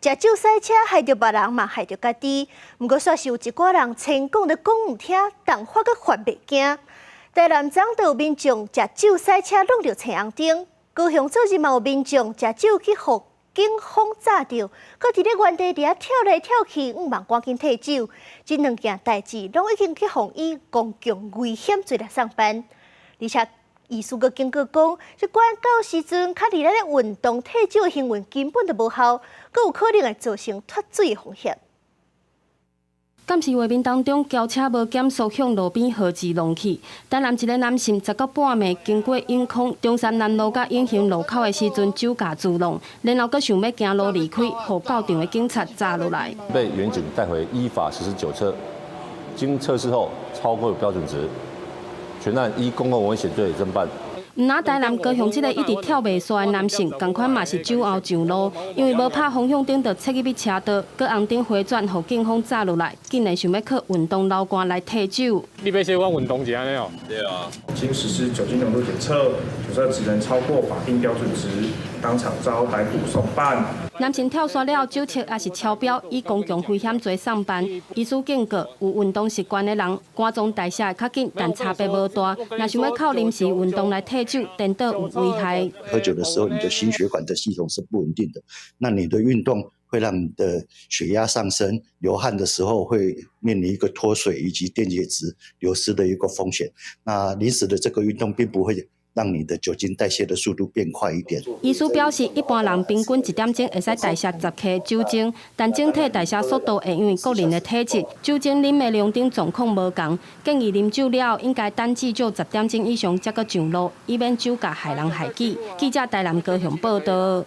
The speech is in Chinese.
食酒赛车害着别人嘛，害着家己。不过，煞是有一寡人成功的讲唔听，但发个发袂惊。台南漳就有民众食酒赛车弄着青红灯，高雄昨日嘛有民众食酒去互警方抓着，搁伫咧原地伫遐跳来跳去，毋忙赶紧退酒。这两件代志拢已经去互以公共危险罪来上班，而且。医师阁警告讲，即管到时阵，较伫咱咧运动退酒的行为根本就无效，阁有可能会造成脱水的风险。监视画面当中，轿车无减速向路边豪掷弄去。台南一个男性10到半暝经过永康中山南路甲永兴路口的时阵，酒驾自弄，然后阁想要行路离开，互到场的警察抓落来。被员警带回依法实施酒测，经测试后超过标准值。 全案依公共危险罪侦办。唔拿台南高雄这个一直跳袂煞的男性，同款嘛是酒后上路，因为无拍方向灯，就切入去车道，搁红灯回转，互警方抓落来，竟然想要靠运动流汗来退酒。你要小可运动一下呢哦？对啊。经实施酒精浓度检测，酒测值能超过法定标准值，当场遭逮捕送办。 男性跳刷了酒测也是超标，以公共危险罪上班。医师警告，有运动习惯的人，肝脏代谢会较紧，但差别无大。若想要靠临时运动来退酒，颠倒有危害。喝酒的时候，你的心血管的系统是不稳定的，那你的运动会让你的血压上升，流汗的时候会面临一个脱水以及电解质流失的一个风险。那临时的这个运动并不会 让你的酒精代谢的速度变快一点。医师表示，一般人平均1点钟会使代谢10克酒精，但整体代谢速度会因为个人的体质、酒精啉的量等状况无同。建议啉酒了应该等至少10点钟以上才搁上路，以免酒驾害人害己。记者台南高雄报道。